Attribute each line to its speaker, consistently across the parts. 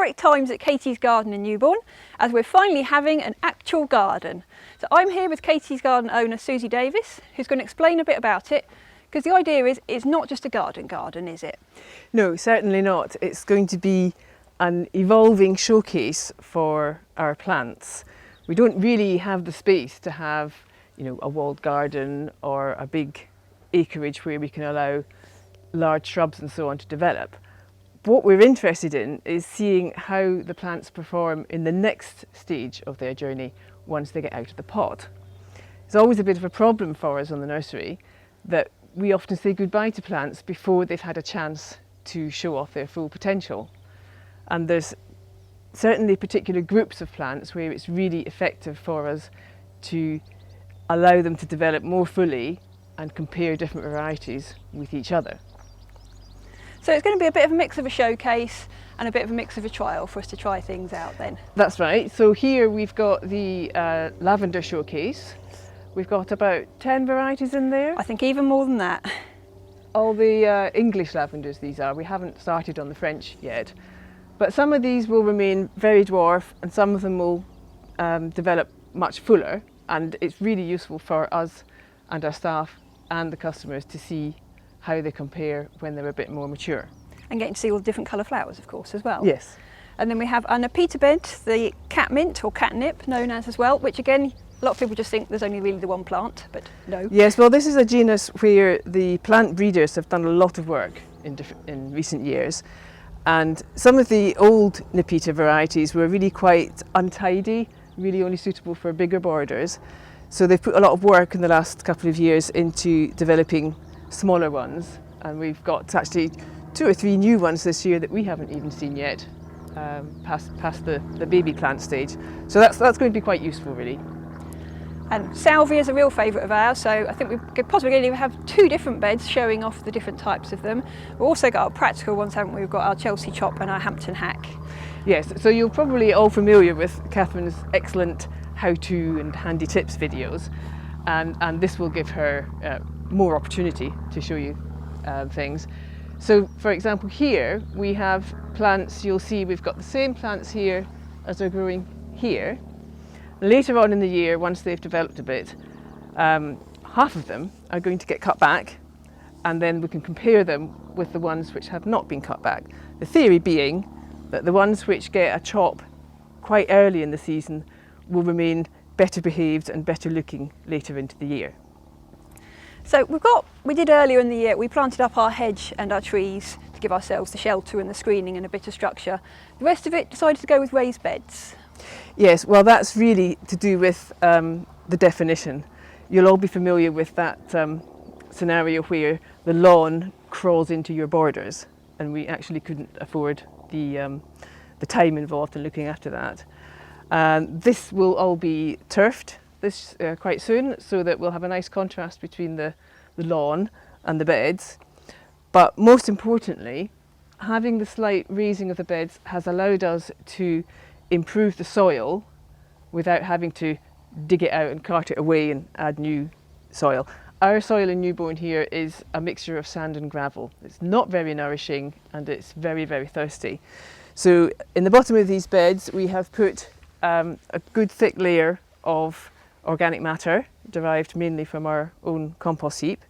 Speaker 1: historic times at Katie's Garden in Newbourne, as we're finally having an actual garden. So I'm here with Katie's Garden owner Susie Davis, who's going to explain a bit about it, because the idea is it's not just a garden, is it?
Speaker 2: No, certainly not. It's going to be an evolving showcase for our plants. We don't really have the space to have, a walled garden or a big acreage where we can allow large shrubs and so on to develop. What we're interested in is seeing how the plants perform in the next stage of their journey once they get out of the pot. It's always a bit of a problem for us on the nursery that we often say goodbye to plants before they've had a chance to show off their full potential. And there's certainly particular groups of plants where it's really effective for us to allow them to develop more fully and compare different varieties with each other.
Speaker 1: So it's going to be a bit of a mix of a showcase and a bit of a mix of a trial for us to try things out then.
Speaker 2: That's right. So here we've got the Lavender Showcase. We've got about 10 varieties in there.
Speaker 1: I think even more than that.
Speaker 2: All the English lavenders these are. We haven't started on the French yet. But some of these will remain very dwarf and some of them will develop much fuller, and it's really useful for us and our staff and the customers to see how they compare when they're a bit more mature.
Speaker 1: And getting to see all the different colour flowers, of course, as well.
Speaker 2: Yes.
Speaker 1: And then we have on a peter bed, the catmint or catnip, known as well, which again, a lot of people just think there's only really the one plant, but no.
Speaker 2: Yes, well, this is a genus where the plant breeders have done a lot of work in recent years. And some of the old Nepeta varieties were really quite untidy, really only suitable for bigger borders. So they've put a lot of work in the last couple of years into developing smaller ones. And we've got actually 2 or 3 new ones this year that we haven't even seen yet, past the baby plant stage. So that's going to be quite useful, really.
Speaker 1: And salvia is a real favourite of ours, so I think we could possibly even have 2 different beds showing off the different types of them. We've also got our practical ones, haven't we? We've got our Chelsea chop and our Hampton hack. Yes,
Speaker 2: so you're probably all familiar with Catherine's excellent how-to and handy tips videos, and this will give her more opportunity to show you things. So, for example, here we have plants. You'll see we've got the same plants here as are growing here. Later on in the year, once they've developed a bit, half of them are going to get cut back, and then we can compare them with the ones which have not been cut back. The theory being that the ones which get a chop quite early in the season will remain better behaved and better looking later into the year.
Speaker 1: So we did earlier in the year, we planted up our hedge and our trees to give ourselves the shelter and the screening and a bit of structure. The rest of it decided to go with raised beds.
Speaker 2: Yes, well, that's really to do with the definition. You'll all be familiar with that scenario where the lawn crawls into your borders, and we actually couldn't afford the time involved in looking after that. This will all be turfed quite soon, so that we'll have a nice contrast between the lawn and the beds. But most importantly, having the slight raising of the beds has allowed us to improve the soil without having to dig it out and cart it away and add new soil. Our soil in Newbourne here is a mixture of sand and gravel. It's not very nourishing and it's very, very thirsty. So in the bottom of these beds we have put a good thick layer of organic matter derived mainly from our own compost heap,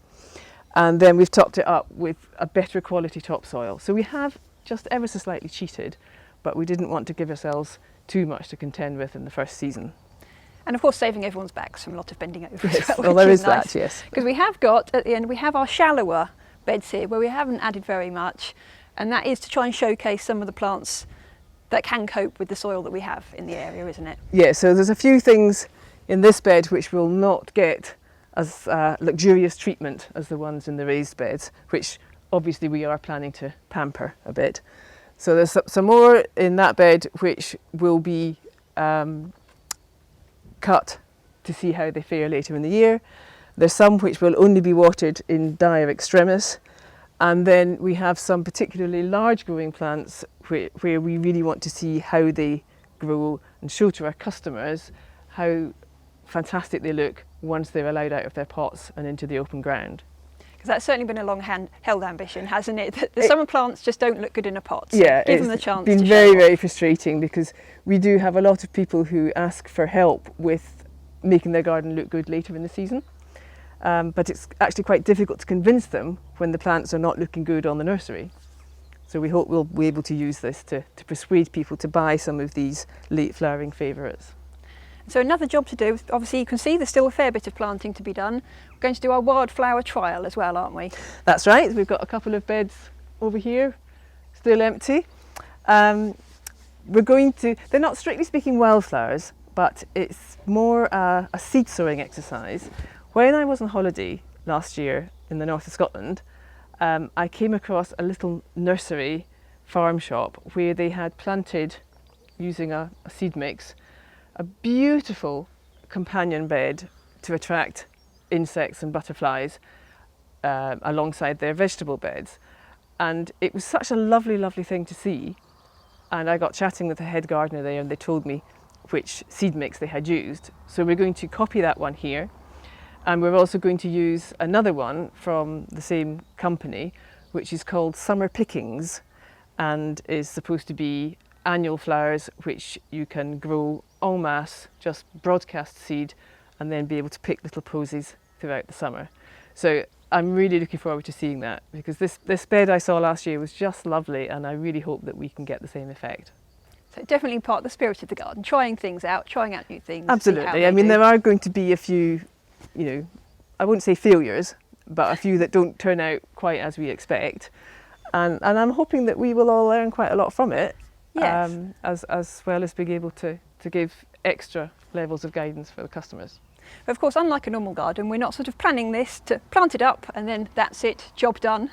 Speaker 2: and then we've topped it up with a better quality topsoil. So we have just ever so slightly cheated, but we didn't want to give ourselves too much to contend with in the first season.
Speaker 1: And of course saving everyone's backs from a lot of bending over.
Speaker 2: Yes,
Speaker 1: as
Speaker 2: well,
Speaker 1: well,
Speaker 2: there is
Speaker 1: nice.
Speaker 2: that, yes.
Speaker 1: Because we have got, at the end, we have our shallower beds here where we haven't added very much, and that is to try and showcase some of the plants that can cope with the soil that we have in the area, isn't it?
Speaker 2: Yeah, so there's a few things in this bed which will not get as luxurious treatment as the ones in the raised beds, which obviously we are planning to pamper a bit. So there's some more in that bed which will be cut to see how they fare later in the year. There's some which will only be watered in dire extremis, and then we have some particularly large growing plants where we really want to see how they grow and show to our customers how fantastic they look once they're allowed out of their pots and into the open ground.
Speaker 1: Because that's certainly been a long-held ambition, hasn't it? That the summer plants just don't look good in a pot. So
Speaker 2: Yeah,
Speaker 1: give them the chance.
Speaker 2: It's been very frustrating because we do have a lot of people who ask for help with making their garden look good later in the season. But it's actually quite difficult to convince them when the plants are not looking good on the nursery. So we hope we'll be able to use this to persuade people to buy some of these late flowering favourites.
Speaker 1: So another job to do, obviously you can see there's still a fair bit of planting to be done. We're going to do our wildflower trial as well, aren't we?
Speaker 2: That's right, we've got a couple of beds over here, still empty. They're not strictly speaking wildflowers, but it's more a seed sowing exercise. When I was on holiday last year in the north of Scotland, I came across a little nursery farm shop where they had planted, using a seed mix, a beautiful companion bed to attract insects and butterflies alongside their vegetable beds. And it was such a lovely, lovely thing to see. And I got chatting with the head gardener there and they told me which seed mix they had used. So we're going to copy that one here. And we're also going to use another one from the same company, which is called Summer Pickings and is supposed to be annual flowers which you can grow en masse, just broadcast seed, and then be able to pick little posies throughout the summer. So I'm really looking forward to seeing that because this bed I saw last year was just lovely and I really hope that we can get the same effect.
Speaker 1: So definitely part of the spirit of the garden, trying things out, trying out new things.
Speaker 2: Absolutely. I mean, there are going to be a few, I wouldn't say failures, but a few that don't turn out quite as we expect. And I'm hoping that we will all learn quite a lot from it.
Speaker 1: Yes.
Speaker 2: As well as being able to give extra levels of guidance for the customers.
Speaker 1: But of course, unlike a normal garden, we're not sort of planning this to plant it up and then that's it, job done.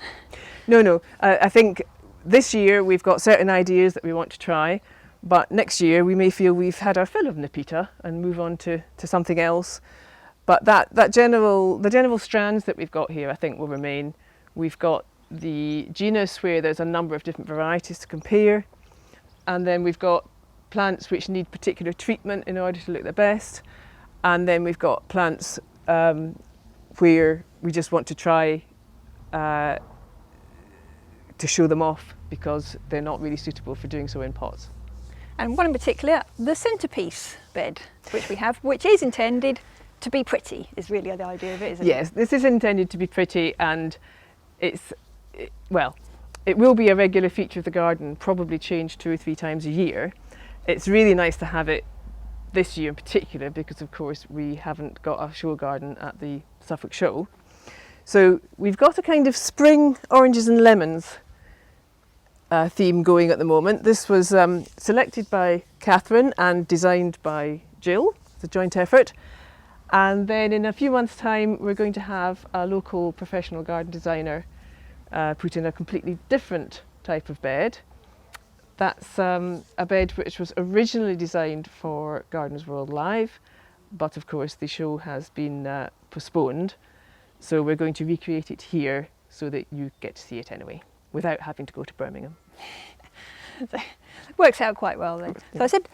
Speaker 2: No. I think this year we've got certain ideas that we want to try, but next year we may feel we've had our fill of Nepeta and move on to something else. But the general strands that we've got here, I think, will remain. We've got the genus where there's a number of different varieties to compare. And then we've got plants which need particular treatment in order to look the best. And then we've got plants where we just want to try to show them off because they're not really suitable for doing so in pots.
Speaker 1: And one in particular, the centerpiece bed, which we have, which is intended to be pretty, is really the idea of it, isn't it?
Speaker 2: Yes, this is intended to be pretty and it will be a regular feature of the garden, probably changed 2 or 3 times a year. It's really nice to have it this year in particular because of course we haven't got a show garden at the Suffolk Show. So we've got a kind of spring oranges and lemons theme going at the moment. This was selected by Catherine and designed by Jill. It's a joint effort. And then in a few months' time we're going to have a local professional garden designer put in a completely different type of bed. That's a bed which was originally designed for Gardeners World Live, but of course the show has been postponed. So we're going to recreate it here so that you get to see it anyway, without having to go to Birmingham.
Speaker 1: So, works out quite well then. Yeah. So I said,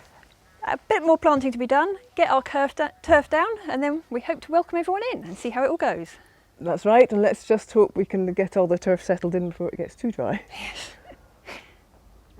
Speaker 1: a bit more planting to be done, get our turf down, and then we hope to welcome everyone in and see how it all goes.
Speaker 2: That's right, and let's just hope we can get all the turf settled in before it gets too dry.
Speaker 1: Yes.